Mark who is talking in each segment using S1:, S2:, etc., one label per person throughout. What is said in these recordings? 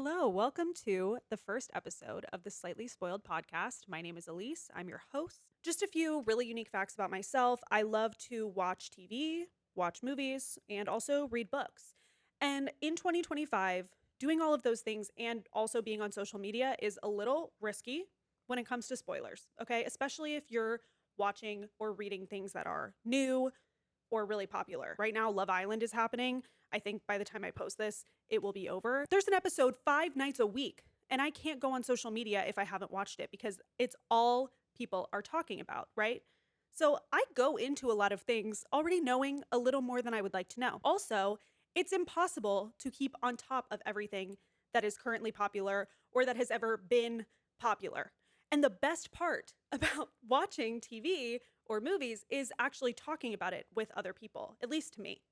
S1: Hello, welcome to the first episode of the Slightly Spoiled podcast. My name is Elise. I'm your host. Just a few really unique facts about myself. I love to watch TV, watch movies, and also read books. And in 2025, doing all of those things and also being on social media is a little risky when it comes to spoilers, okay? Especially if you're watching or reading things that are new or really popular. Right now, Love Island is happening. I think by the time I post this, it will be over. There's an episode 5 nights a week, and I can't go on social media if I haven't watched it because it's all people are talking about, right? So I go into a lot of things already knowing a little more than I would like to know. Also, it's impossible to keep on top of everything that is currently popular or that has ever been popular. And the best part about watching TV or movies is actually talking about it with other people, at least to me.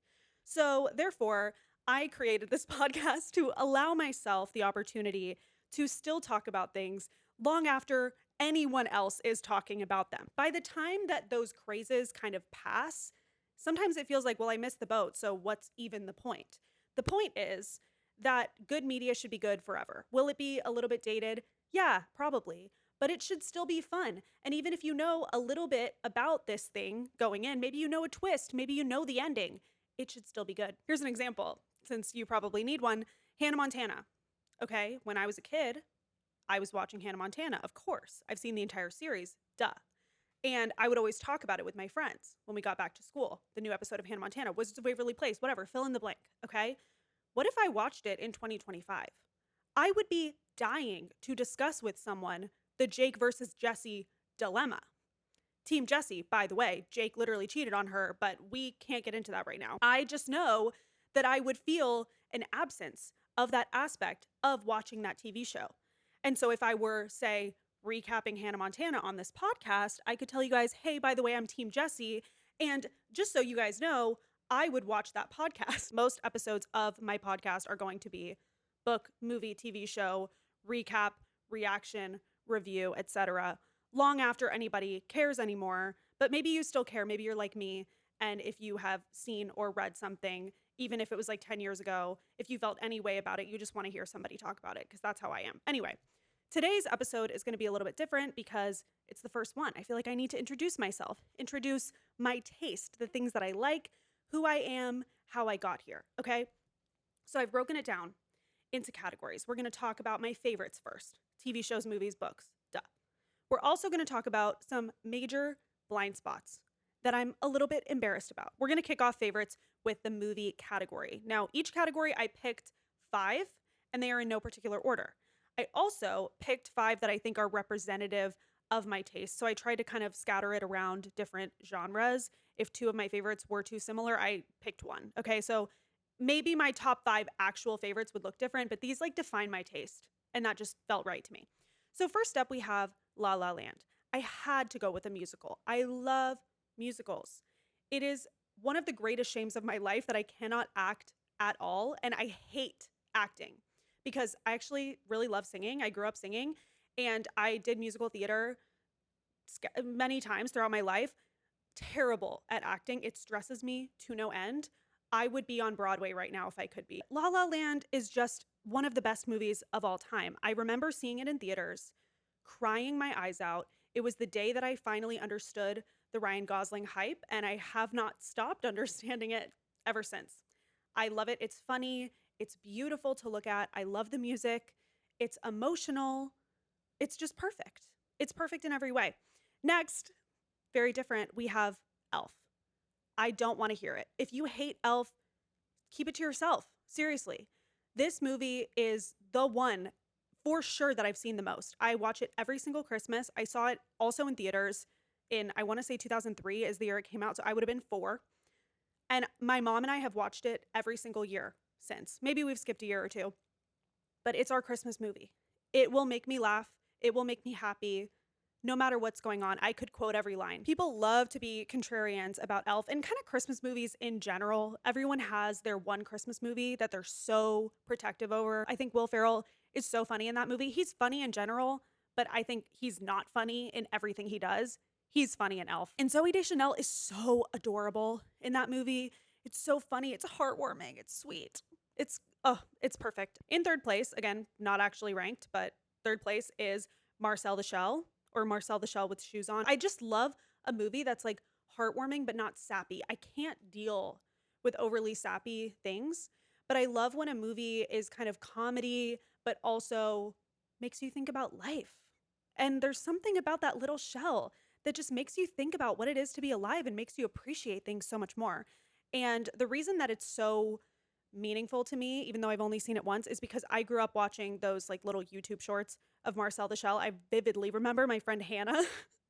S1: So, therefore, I created this podcast to allow myself the opportunity to still talk about things long after anyone else is talking about them. By the time that those crazes kind of pass, sometimes it feels like, well, I missed the boat, so what's even the point? The point is that good media should be good forever. Will it be a little bit dated? Yeah, probably. But it should still be fun. And even if you know a little bit about this thing going in, maybe you know a twist, maybe you know the ending, it should still be good. Here's an example, since you probably need one. Hannah Montana. Okay, when I was a kid, I was watching Hannah Montana, of course. I've seen the entire series, duh. And I would always talk about it with my friends when we got back to school. The new episode of Hannah Montana, Wizards of Waverly Place, whatever, fill in the blank, okay? What if I watched it in 2025? I would be dying to discuss with someone the Jake versus Jesse dilemma. Team Jesse, by the way, Jake literally cheated on her, but we can't get into that right now. I just know that I would feel an absence of that aspect of watching that TV show. And so if I were, say, recapping Hannah Montana on this podcast, I could tell you guys, hey, by the way, I'm Team Jesse. And just so you guys know, I would watch that podcast. Most episodes of my podcast are going to be book, movie, TV show, recap, reaction, review, etc. long after anybody cares anymore. But maybe you still care. Maybe you're like me. And if you have seen or read something, even if it was like 10 years ago, if you felt any way about it, you just want to hear somebody talk about it because that's how I am. Anyway, today's episode is going to be a little bit different because it's the first one. I feel like I need to introduce myself, introduce my taste, the things that I like, who I am, how I got here. Okay. So I've broken it down into categories. We're going to talk about my favorites first: TV shows, movies, books. Duh. We're also going to talk about some major blind spots that I'm a little bit embarrassed about. We're going to kick off favorites with the movie category. Now, each category I picked 5, and they are in no particular order. I also picked 5 that I think are representative of my taste. So I tried to kind of scatter it around different genres. If 2 of my favorites were too similar, I picked one. Okay, so maybe my top 5 actual favorites would look different, but these like define my taste, and that just felt right to me. So first up, we have La La Land. I had to go with a musical. I love musicals. It is one of the greatest shames of my life that I cannot act at all, and I hate acting because I actually really love singing. I grew up singing, and I did musical theater many times throughout my life. Terrible at acting. It stresses me to no end. I would be on Broadway right now if I could be. La La Land is just one of the best movies of all time. I remember seeing it in theaters, crying my eyes out. It was the day that I finally understood the Ryan Gosling hype, and I have not stopped understanding it ever since. I love it. It's funny. It's beautiful to look at. I love the music. It's emotional. It's just perfect. It's perfect in every way. Next, very different, we have Elf. I don't want to hear it. If you hate Elf, keep it to yourself. Seriously. This movie is the one for sure that I've seen the most. I watch it every single Christmas. I saw it also in theaters in, I want to say 2003 is the year it came out. So I would have been 4. And my mom and I have watched it every single year since. Maybe we've skipped a year or 2, but it's our Christmas movie. It will make me laugh. It will make me happy. No matter what's going on, I could quote every line. People love to be contrarians about Elf and kind of Christmas movies in general. Everyone has their one Christmas movie that they're so protective over. I think Will Ferrell is so funny in that movie. He's funny in general, but I think he's not funny in everything he does. He's funny in Elf. And Zooey Deschanel is so adorable in that movie. It's so funny. It's heartwarming. It's sweet. It's Oh, it's perfect. In third place, again, not actually ranked, but third place is Marcel the Shell, or Marcel the Shell with Shoes On. I just love a movie that's like heartwarming but not sappy. I can't deal with overly sappy things, but I love when a movie is kind of comedy but also makes you think about life. And there's something about that little shell that just makes you think about what it is to be alive and makes you appreciate things so much more. And the reason that it's so meaningful to me, even though I've only seen it once, is because I grew up watching those like little YouTube shorts of Marcel the Shell. I vividly remember my friend Hannah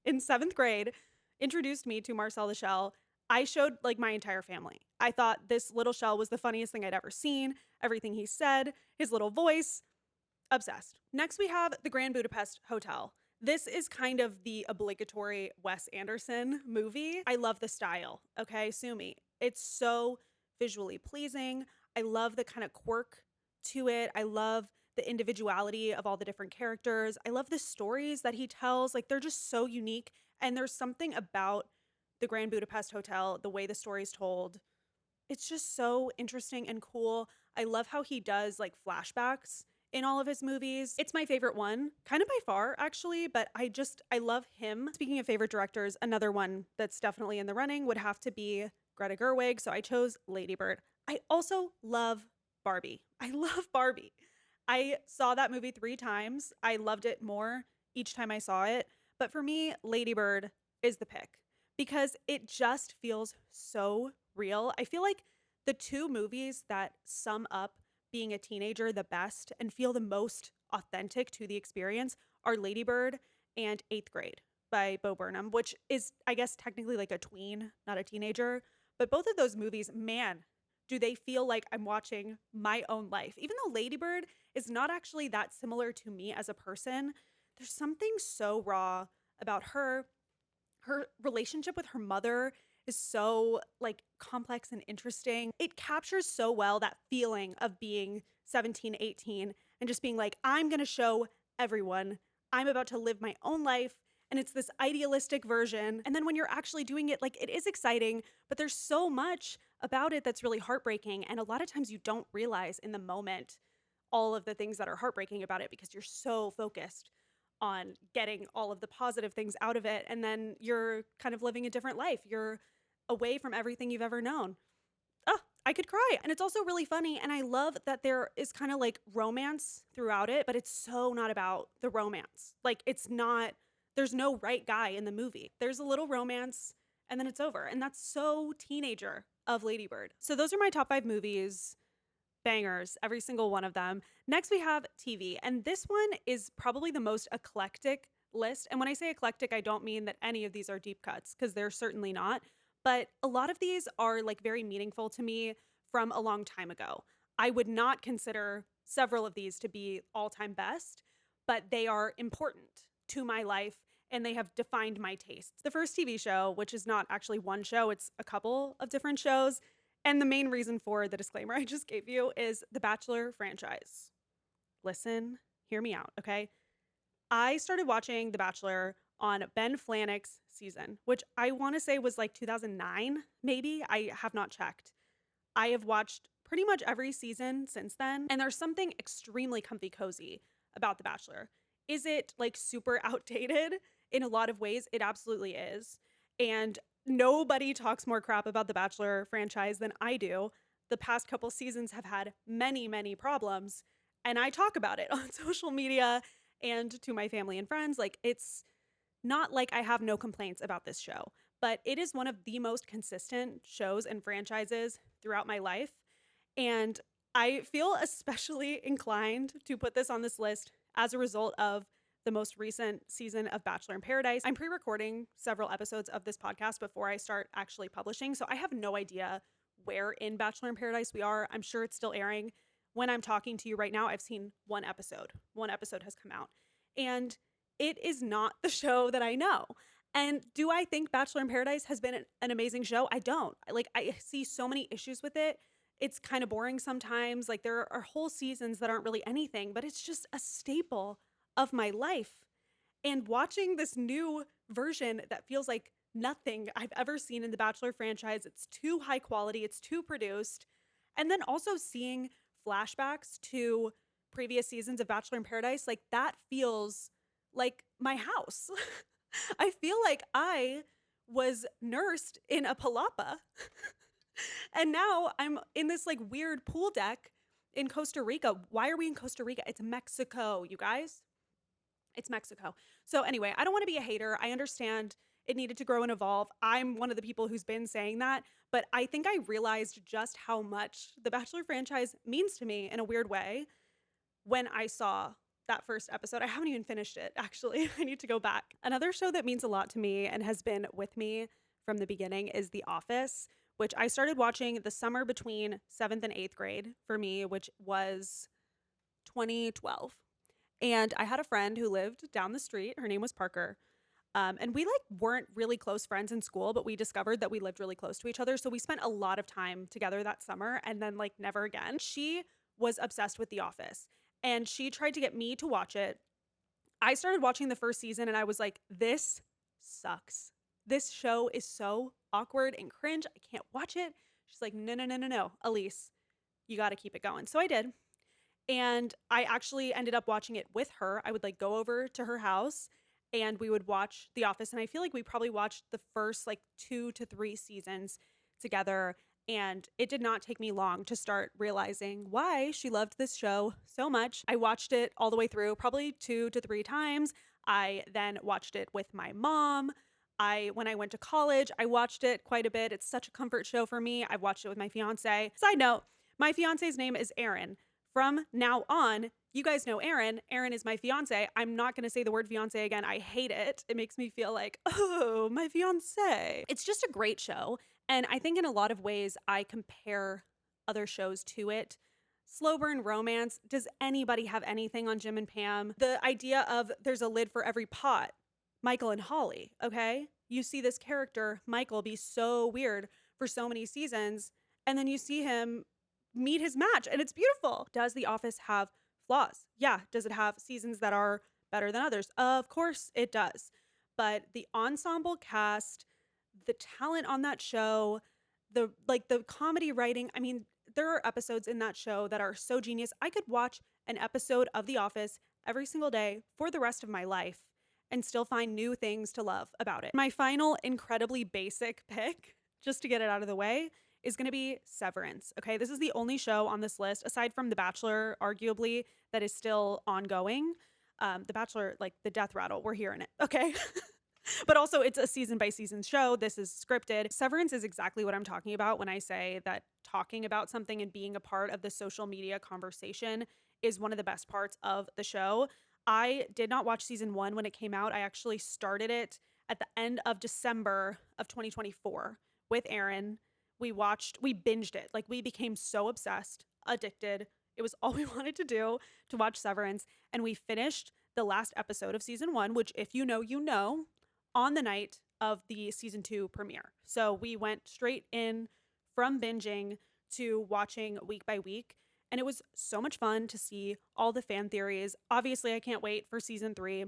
S1: in seventh grade introduced me to Marcel the Shell. I showed like my entire family. I thought this little shell was the funniest thing I'd ever seen. Everything he said, his little voice, obsessed. Next, we have the Grand Budapest Hotel. This is kind of the obligatory Wes Anderson movie. I love the style, okay? Sue me. It's so visually pleasing. I love the kind of quirk to it. I love the individuality of all the different characters. I love the stories that he tells. Like, they're just so unique. And there's something about the Grand Budapest Hotel, the way the story's told. It's just so interesting and cool. I love how he does like flashbacks in all of his movies. It's my favorite one, kind of by far, actually, but I love him. Speaking of favorite directors, another one that's definitely in the running would have to be Greta Gerwig. So I chose Lady Bird. I also love Barbie. I love Barbie. I saw that movie 3 times. I loved it more each time I saw it. But for me, Lady Bird is the pick because it just feels so real. I feel like the two movies that sum up being a teenager the best and feel the most authentic to the experience are Lady Bird and Eighth Grade by Bo Burnham, which is, I guess, technically like a tween, not a teenager. But both of those movies, man, do they feel like I'm watching my own life. Even though Lady Bird is not actually that similar to me as a person, there's something so raw about her. Her relationship with her mother is so like complex and interesting. It captures so well that feeling of being 17, 18 and just being like, I'm going to show everyone I'm about to live my own life. And it's this idealistic version. And then when you're actually doing it, like it is exciting, but there's so much about it that's really heartbreaking. And a lot of times you don't realize in the moment all of the things that are heartbreaking about it because you're so focused on getting all of the positive things out of it. And then you're kind of living a different life. You're away from everything you've ever known. Oh, I could cry. And it's also really funny. And I love that there is kind of like romance throughout it, but it's so not about the romance. Like, it's not, there's no right guy in the movie. There's a little romance and then it's over. And that's so teenager of Lady Bird. So those are my top 5 movies. Bangers, every single one of them. Next, we have TV. And this one is probably the most eclectic list. And when I say eclectic, I don't mean that any of these are deep cuts, because they're certainly not. But a lot of these are like very meaningful to me from a long time ago. I would not consider several of these to be all time best, but they are important to my life and they have defined my tastes. The first TV show, which is not actually one show, it's a couple of different shows. And the main reason for the disclaimer I just gave you is the Bachelor franchise. Listen, hear me out, okay? I started watching The Bachelor on Ben Flajnik's season, which I want to say was like 2009, maybe. I have not checked. I have watched pretty much every season since then, and there's something extremely comfy cozy about The Bachelor. Is it like super outdated? In a lot of ways, it absolutely is. And nobody talks more crap about the Bachelor franchise than I do. The past couple seasons have had many, many problems, and I talk about it on social media and to my family and friends. Like, it's not like I have no complaints about this show, but it is one of the most consistent shows and franchises throughout my life. And I feel especially inclined to put this on this list as a result of the most recent season of Bachelor in Paradise. I'm pre-recording several episodes of this podcast before I start actually publishing, so I have no idea where in Bachelor in Paradise we are. I'm sure it's still airing. When I'm talking to you right now, I've seen one episode. One episode has come out. And it is not the show that I know. And do I think Bachelor in Paradise has been an amazing show? I don't. Like, I see so many issues with it. It's kind of boring sometimes. Like, there are whole seasons that aren't really anything, but it's just a staple of my life. And watching this new version that feels like nothing I've ever seen in the Bachelor franchise, it's too high quality, it's too produced. And then also seeing flashbacks to previous seasons of Bachelor in Paradise, like that feels like my house. I feel like I was nursed in a palapa and now I'm in this like weird pool deck in Costa Rica. Why are we in Costa Rica? It's Mexico, you guys. It's Mexico. So anyway, I don't want to be a hater. I understand it needed to grow and evolve. I'm one of the people who's been saying that, but I think I realized just how much the Bachelor franchise means to me in a weird way when I saw that first episode. I haven't even finished it, actually. I need to go back. Another show that means a lot to me and has been with me from the beginning is The Office, which I started watching the summer between 7th and 8th grade for me, which was 2012. And I had a friend who lived down the street. Her name was Parker. And we like weren't really close friends in school, but we discovered that we lived really close to each other. So we spent a lot of time together that summer and then like never again. She was obsessed with The Office and she tried to get me to watch it. I started watching the first season and I was like, this sucks. This show is so awkward and cringe. I can't watch it. She's like, no, no, no, no, no. Elise, you got to keep it going. So I did. And I actually ended up watching it with her. I would like go over to her house and we would watch The Office. And I feel like we probably watched the first like 2 to 3 seasons together. And it did not take me long to start realizing why she loved this show so much. I watched it all the way through, probably 2 to 3 times. I then watched it with my mom. When I went to college, I watched it quite a bit. It's such a comfort show for me. I've watched it with my fiance. Side note, my fiance's name is Aaron. From now on, you guys know Aaron. Aaron is my fiance. I'm not going to say the word fiance again. I hate it. It makes me feel like, oh, my fiance. It's just a great show. And I think in a lot of ways, I compare other shows to it. Slow burn romance. Does anybody have anything on Jim and Pam? The idea of there's a lid for every pot. Michael and Holly, okay? You see this character, Michael, be so weird for so many seasons. And then you see him meet his match and it's beautiful. Does The Office have flaws? Yeah. Does it have seasons that are better than others? Of course it does. But the ensemble cast, the talent on that show, the comedy writing, I mean, there are episodes in that show that are so genius. I could watch an episode of The Office every single day for the rest of my life and still find new things to love about it. My final incredibly basic pick, just to get it out of the way, is going to be Severance. Okay, this is the only show on this list, aside from The Bachelor, arguably, that is still ongoing. The Bachelor, like the death rattle, we're hearing it. Okay. But also it's a season by season show. This is scripted. Severance is exactly what I'm talking about when I say that talking about something and being a part of the social media conversation is one of the best parts of the show. I did not watch season 1 when it came out. I actually started it at the end of December of 2024 with Aaron. We binged it. Like we became so obsessed, addicted. It was all we wanted to do to watch Severance. And we finished the last episode of season 1, which if you know, you know, on the night of the season 2 premiere. So we went straight in from binging to watching week by week. And it was so much fun to see all the fan theories. Obviously, I can't wait for season 3.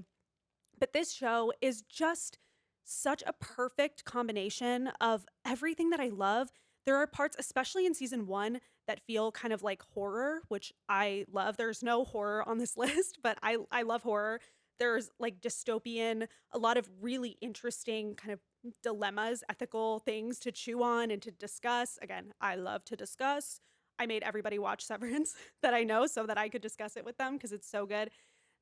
S1: But this show is just such a perfect combination of everything that I love. There are parts, especially in season 1, that feel kind of like horror, which I love. There's no horror on this list, but I love horror. There's like dystopian, a lot of really interesting kind of dilemmas, ethical things to chew on and to discuss. Again, I love to discuss. I made everybody watch Severance that I know so that I could discuss it with them because it's so good.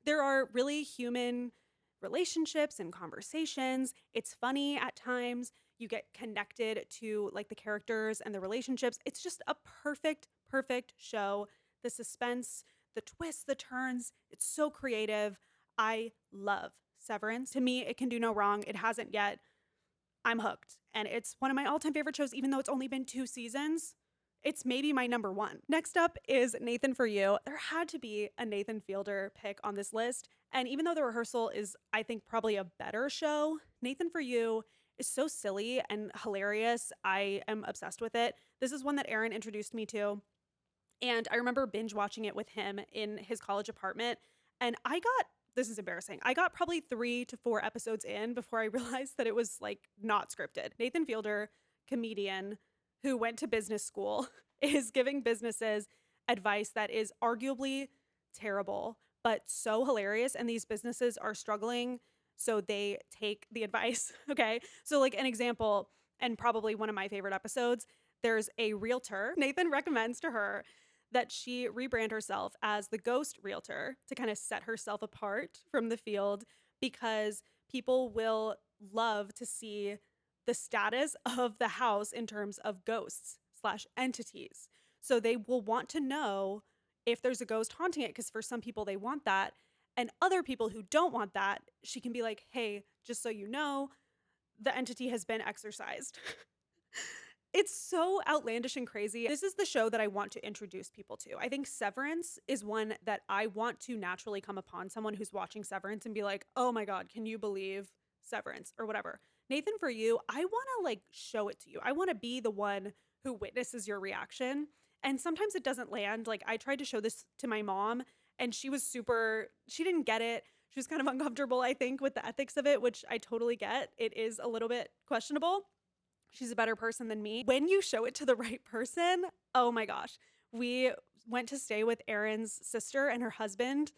S1: There are really human relationships and conversations. It's funny at times. You get connected to like the characters and the relationships. It's just a perfect show. The suspense, the twists, the turns, it's so creative. I love Severance. To me, it can do no wrong. It hasn't yet. I'm hooked. And it's one of my all-time favorite shows, even though it's only been 2 seasons. It's maybe my number 1. Next up is Nathan For You. There had to be a Nathan Fielder pick on this list. And even though The Rehearsal is, I think, probably a better show, Nathan For You is so silly and hilarious. I am obsessed with it. This is one that Aaron introduced me to. And I remember binge watching it with him in his college apartment. And this is embarrassing. I got probably 3 to 4 episodes in before I realized that it was like not scripted. Nathan Fielder, comedian who went to business school, is giving businesses advice that is arguably terrible, but so hilarious. And these businesses are struggling, so they take the advice. Okay. So, like, an example, and probably one of my favorite episodes, there's a realtor. Nathan recommends to her that she rebrand herself as the ghost realtor to kind of set herself apart from the field because people will love to see the status of the house in terms of ghosts slash entities. So they will want to know if there's a ghost haunting it, because for some people they want that. And other people who don't want that, she can be like, hey, just so you know, the entity has been exorcised. It's so outlandish and crazy. This is the show that I want to introduce people to. I think Severance is one that I want to naturally come upon someone who's watching Severance and be like, oh my God, can you believe Severance or whatever. Nathan, for you, I want to like show it to you. I want to be the one who witnesses your reaction. And sometimes it doesn't land. Like, I tried to show this to my mom and she didn't get it. She was kind of uncomfortable, I think, with the ethics of it, which I totally get. It is a little bit questionable. She's a better person than me. When you show it to the right person, oh my gosh. We went to stay with Erin's sister and her husband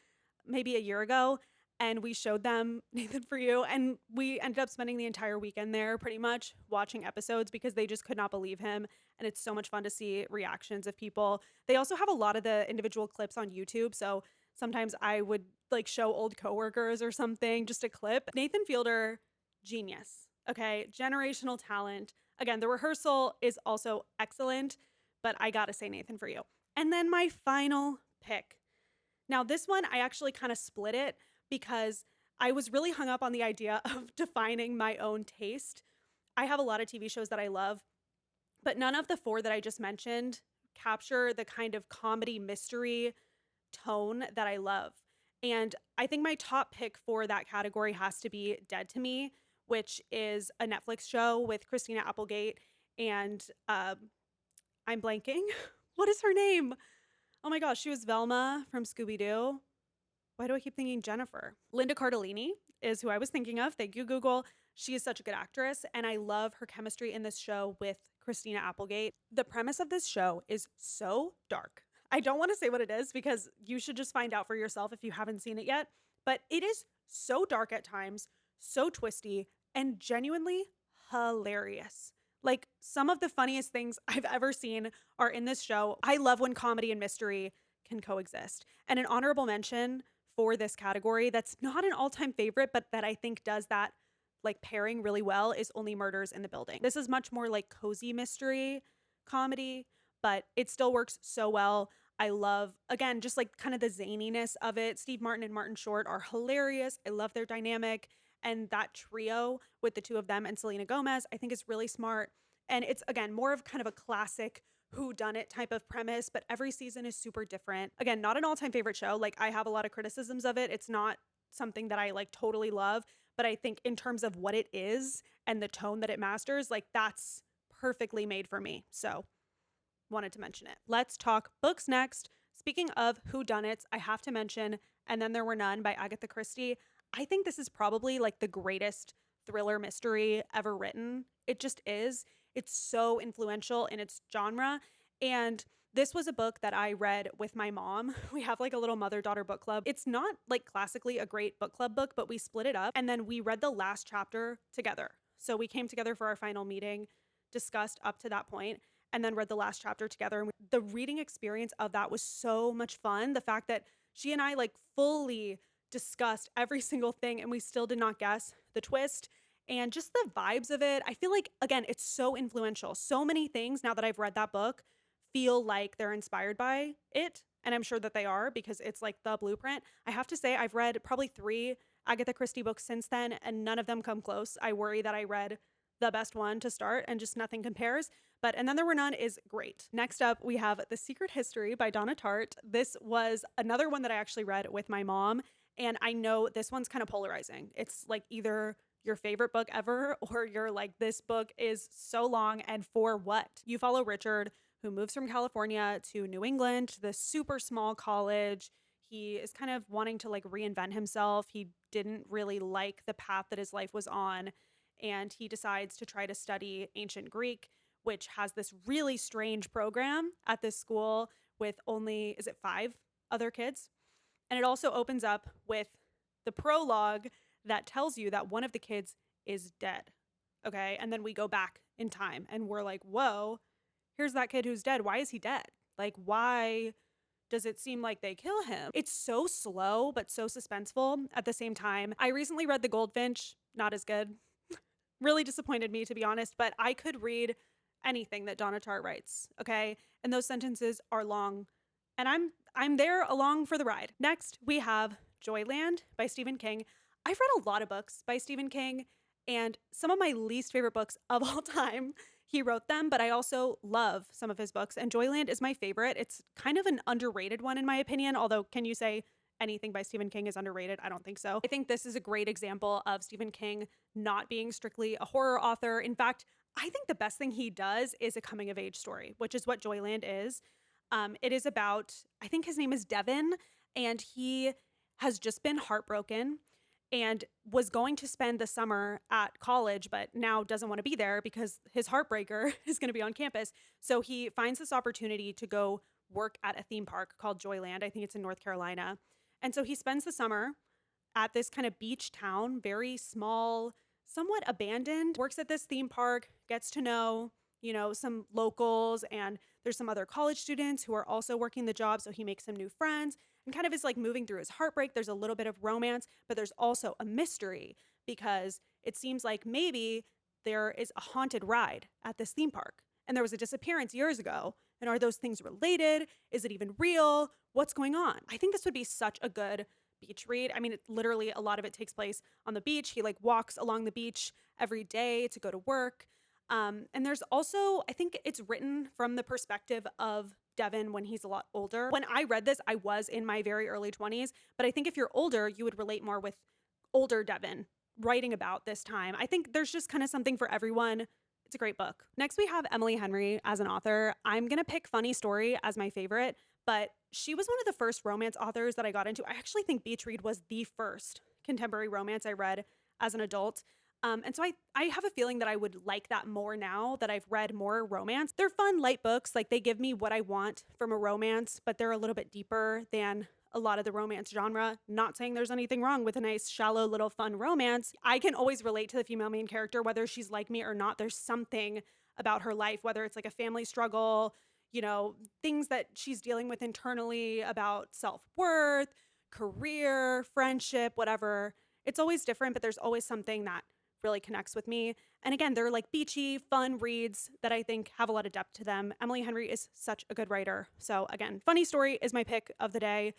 S1: maybe a year ago, and we showed them Nathan For You, and we ended up spending the entire weekend there pretty much watching episodes because they just could not believe him. And it's so much fun to see reactions of people. They also have a lot of the individual clips on YouTube, so sometimes I would like show old coworkers or something, just a clip. Nathan Fielder, genius. Okay, generational talent. Again, the rehearsal is also excellent, but I gotta say Nathan For You. And then my final pick. Now, this one, I actually kind of split it because I was really hung up on the idea of defining my own taste. I have a lot of TV shows that I love, but none of the four that I just mentioned capture the kind of comedy mystery tone that I love. And I think my top pick for that category has to be Dead to Me, which is a Netflix show with Christina Applegate and I'm blanking. What is her name? Oh my gosh, she was Velma from Scooby Doo. Why do I keep thinking Jennifer? Linda Cardellini is who I was thinking of. Thank you, Google. She is such a good actress, and I love her chemistry in this show with Christina Applegate. The premise of this show is so dark. I don't want to say what it is because you should just find out for yourself if you haven't seen it yet, but it is so dark at times, so twisty, and genuinely hilarious. Like, some of the funniest things I've ever seen are in this show. I love when comedy and mystery can coexist. And an honorable mention for this category that's not an all-time favorite, but that I think does that like pairing really well is Only Murders in the Building. This is much more like cozy mystery comedy, but it still works so well. I love, again, just like kind of the zaniness of it. Steve Martin and Martin Short are hilarious. I love their dynamic. And that trio with the two of them and Selena Gomez, I think is really smart. And it's, again, more of kind of a classic whodunit type of premise, but every season is super different. Again, not an all-time favorite show. Like, I have a lot of criticisms of it. It's not something that I like totally love, but I think in terms of what it is and the tone that it masters, like, that's perfectly made for me. So wanted to mention it. Let's talk books next. Speaking of whodunits, I have to mention And Then There Were None by Agatha Christie. I think this is probably like the greatest thriller mystery ever written. It just is. It's so influential in its genre. And this was a book that I read with my mom. We have like a little mother-daughter book club. It's not like classically a great book club book, but we split it up and then we read the last chapter together. So we came together for our final meeting, discussed up to that point, and then read the last chapter together. And the reading experience of that was so much fun. The fact that she and I like fully discussed every single thing and we still did not guess the twist and just the vibes of it. I feel like, again, it's so influential. So many things now that I've read that book feel like they're inspired by it. And I'm sure that they are because it's like the blueprint. I have to say, I've read probably 3 Agatha Christie books since then, and none of them come close. I worry that I read the best one to start and just nothing compares. But And Then There Were None is great. Next up, we have The Secret History by Donna Tartt. This was another one that I actually read with my mom. And I know this one's kind of polarizing. It's like either your favorite book ever or you're like, this book is so long and for what? You follow Richard, who moves from California to New England, to this super small college. He is kind of wanting to like reinvent himself. He didn't really like the path that his life was on. And he decides to try to study ancient Greek, which has this really strange program at this school with only, is it 5 other kids? And it also opens up with the prologue that tells you that one of the kids is dead. Okay. And then we go back in time and we're like, whoa, here's that kid who's dead. Why is he dead? Like, why does it seem like they kill him? It's so slow, but so suspenseful at the same time. I recently read The Goldfinch, not as good. Really disappointed me, to be honest, but I could read anything that Donna Tartt writes, okay? And those sentences are long, and I'm there along for the ride. Next, we have Joyland by Stephen King. I've read a lot of books by Stephen King, and some of my least favorite books of all time. He wrote them, but I also love some of his books, and Joyland is my favorite. It's kind of an underrated one in my opinion, although can you say anything by Stephen King is underrated? I don't think so. I think this is a great example of Stephen King not being strictly a horror author. In fact, I think the best thing he does is a coming of age story, which is what Joyland is. It is about, I think his name is Devin, and he has just been heartbroken and was going to spend the summer at college, but now doesn't want to be there because his heartbreaker is going to be on campus. So he finds this opportunity to go work at a theme park called Joyland. I think it's in North Carolina. And so he spends the summer at this kind of beach town, very small, somewhat abandoned, works at this theme park, gets to know, some locals, and there's some other college students who are also working the job. So he makes some new friends and kind of is like moving through his heartbreak. There's a little bit of romance, but there's also a mystery because it seems like maybe there is a haunted ride at this theme park and there was a disappearance years ago. And are those things related? Is it even real? What's going on? I think this would be such a good beach read. I mean, literally a lot of it takes place on the beach. He like walks along the beach every day to go to work. And there's also, I think it's written from the perspective of Devin when he's a lot older. When I read this, I was in my very early 20s, but I think if you're older, you would relate more with older Devin writing about this time. I think there's just kind of something for everyone. It's a great book. Next, we have Emily Henry as an author. I'm going to pick Funny Story as my favorite, but she was one of the first romance authors that I got into. I actually think Beach Read was the first contemporary romance I read as an adult. And so I have a feeling that I would like that more now that I've read more romance. They're fun, light books. Like they give me what I want from a romance, but they're a little bit deeper than a lot of the romance genre. Not saying there's anything wrong with a nice, shallow, little fun romance. I can always relate to the female main character, whether she's like me or not. There's something about her life, whether it's like a family struggle, things that she's dealing with internally about self-worth, career, friendship, whatever. It's always different, but there's always something that really connects with me. And again, they're like beachy, fun reads that I think have a lot of depth to them. Emily Henry is such a good writer. So again, Funny Story is my pick of the day,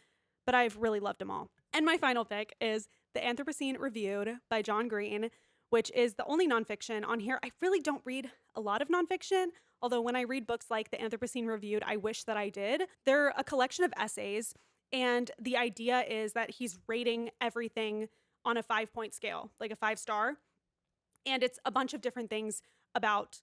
S1: but I've really loved them all. And my final pick is The Anthropocene Reviewed by John Green, which is the only nonfiction on here. I really don't read a lot of nonfiction, although when I read books like The Anthropocene Reviewed, I wish that I did. They're a collection of essays, and the idea is that he's rating everything on a 5-point scale, like a 5-star. And it's a bunch of different things about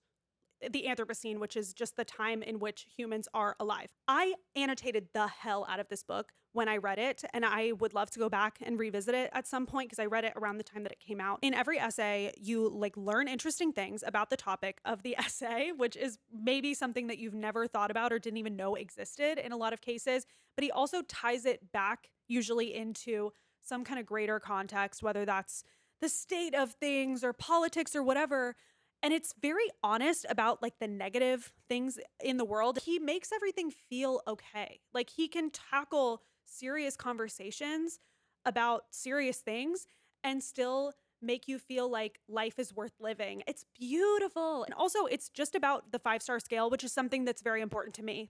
S1: the Anthropocene, which is just the time in which humans are alive. I annotated the hell out of this book when I read it, and I would love to go back and revisit it at some point because I read it around the time that it came out. In every essay, you learn interesting things about the topic of the essay, which is maybe something that you've never thought about or didn't even know existed in a lot of cases. But he also ties it back usually into some kind of greater context, whether that's the state of things or politics or whatever. And it's very honest about the negative things in the world. He makes everything feel okay. Like he can tackle serious conversations about serious things and still make you feel like life is worth living. It's beautiful. And also it's just about the 5-star scale, which is something that's very important to me.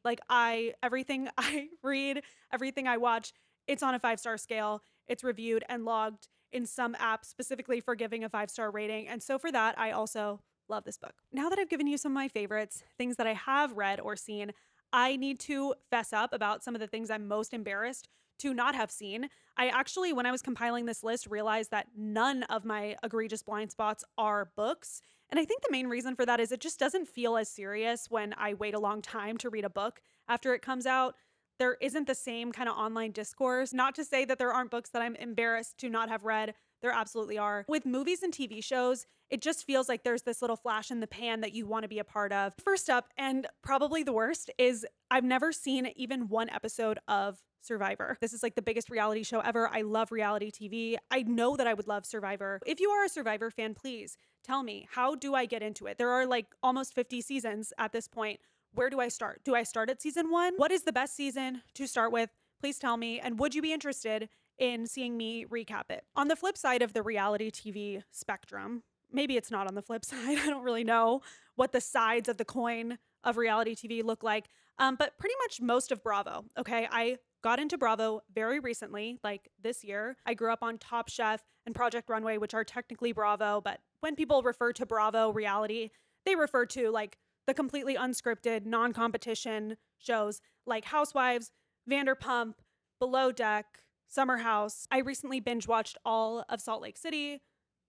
S1: Everything I read, everything I watch, it's on a 5-star scale. It's reviewed and logged in some app specifically for giving a 5-star rating. And so for that, I also love this book. Now that I've given you some of my favorites, things that I have read or seen, I need to fess up about some of the things I'm most embarrassed to not have seen. I actually, when I was compiling this list, realized that none of my egregious blind spots are books. And I think the main reason for that is it just doesn't feel as serious when I wait a long time to read a book after it comes out. there isn't the same kind of online discourse. Not to say that there aren't books that I'm embarrassed to not have read. There absolutely are. With movies and TV shows, it just feels like there's this little flash in the pan that you want to be a part of. First up, and probably the worst, is I've never seen even one episode of Survivor. This is like the biggest reality show ever. I love reality TV. I know that I would love Survivor. If you are a Survivor fan, please tell me, how do I get into it? There are like almost 50 seasons at this point. Where do I start? Do I start at season 1? What is the best season to start with? Please tell me. And would you be interested in seeing me recap it? On the flip side of the reality TV spectrum, maybe it's not on the flip side. I don't really know what the sides of the coin of reality TV look like. But pretty much most of Bravo. Okay. I got into Bravo very recently, like this year. I grew up on Top Chef and Project Runway, which are technically Bravo. But when people refer to Bravo reality, they refer to like the completely unscripted, non-competition shows like Housewives, Vanderpump, Below Deck, Summer House. I recently binge watched all of Salt Lake City.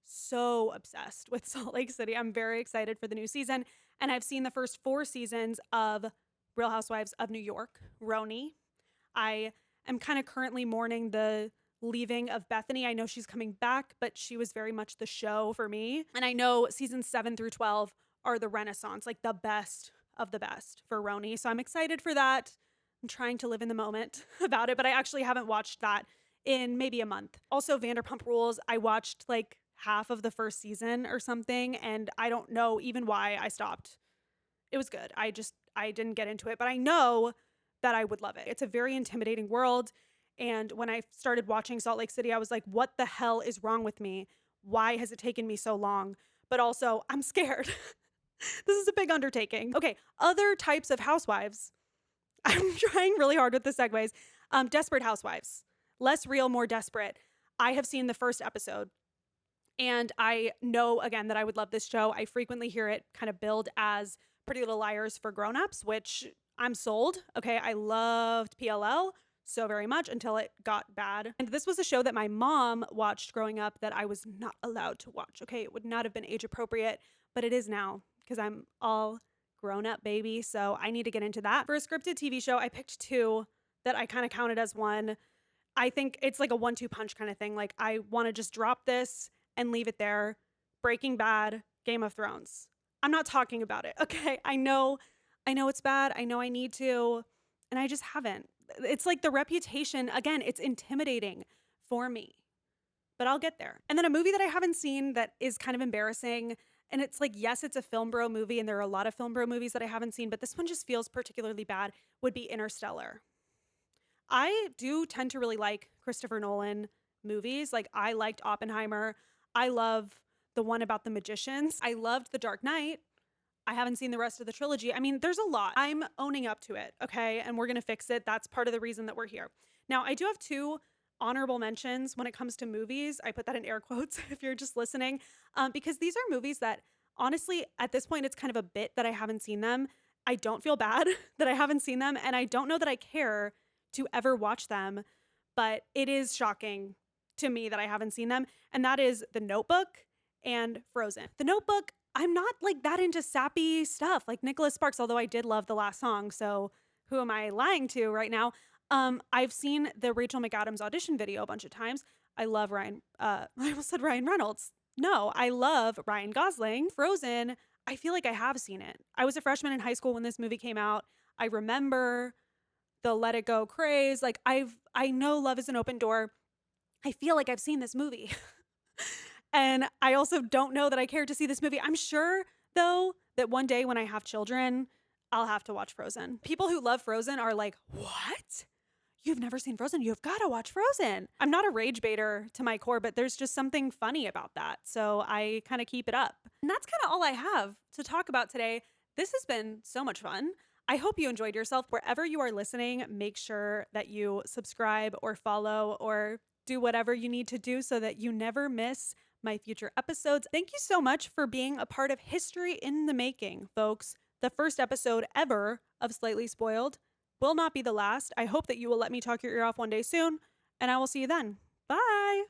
S1: So obsessed with Salt Lake City. I'm very excited for the new season. And I've seen the first 4 seasons of Real Housewives of New York, Roni. I am kind of currently mourning the leaving of Bethany. I know she's coming back, but she was very much the show for me. And I know seasons 7 through 12 are the renaissance, like the best of the best for Roni. So I'm excited for that. I'm trying to live in the moment about it, but I actually haven't watched that in maybe a month. Also, Vanderpump Rules, I watched like half of the first season or something, and I don't know even why I stopped. It was good. I didn't get into it, but I know that I would love it. It's a very intimidating world. And when I started watching Salt Lake City, I was like, what the hell is wrong with me? Why has it taken me so long? But also, I'm scared. This is a big undertaking. Okay, other types of housewives. I'm trying really hard with the segues. Desperate Housewives. Less real, more desperate. I have seen the first episode. And I know, again, that I would love this show. I frequently hear it kind of billed as Pretty Little Liars for grown-ups, which I'm sold. Okay, I loved PLL so very much until it got bad. And this was a show that my mom watched growing up that I was not allowed to watch. Okay, it would not have been age appropriate, but it is now because I'm all grown up, baby. So I need to get into that. For a scripted TV show, I picked 2 that I kind of counted as one. I think it's like a 1-2 punch kind of thing. Like I want to just drop this and leave it there. Breaking Bad, Game of Thrones. I'm not talking about it. Okay. I know it's bad. I know I need to, and I just haven't. It's like the reputation, again, it's intimidating for me, but I'll get there. And then a movie that I haven't seen that is kind of embarrassing. And it's like, yes, it's a Film Bro movie, and there are a lot of Film Bro movies that I haven't seen, but this one just feels particularly bad, would be Interstellar. I do tend to really like Christopher Nolan movies. Like I liked Oppenheimer. I love the one about the magicians. I loved The Dark Knight. I haven't seen the rest of the trilogy. I mean, there's a lot. I'm owning up to it, okay? And we're going to fix it. That's part of the reason that we're here. Now, I do have 2 honorable mentions when it comes to movies. I put that in air quotes if you're just listening, because these are movies that honestly, at this point, it's kind of a bit that I haven't seen them. I don't feel bad that I haven't seen them, and I don't know that I care to ever watch them, but it is shocking to me that I haven't seen them. And that is The Notebook and Frozen. The Notebook, I'm not like that into sappy stuff like Nicholas Sparks, although I did love the last song. So who am I lying to right now? I've seen the Rachel McAdams audition video a bunch of times. I love Ryan. I almost said Ryan Reynolds. No, I love Ryan Gosling. Frozen, I feel like I have seen it. I was a freshman in high school when this movie came out. I remember the Let It Go craze. Like I know Love is an Open Door. I feel like I've seen this movie. And I also don't know that I care to see this movie. I'm sure though that one day when I have children, I'll have to watch Frozen. People who love Frozen are like, "What? You've never seen Frozen? You've got to watch Frozen." I'm not a rage baiter to my core, but there's just something funny about that. So I kind of keep it up. And that's kind of all I have to talk about today. This has been so much fun. I hope you enjoyed yourself. Wherever you are listening, make sure that you subscribe or follow or do whatever you need to do so that you never miss my future episodes. Thank you so much for being a part of history in the making, folks. The first episode ever of Slightly Spoiled will not be the last. I hope that you will let me talk your ear off one day soon, and I will see you then. Bye.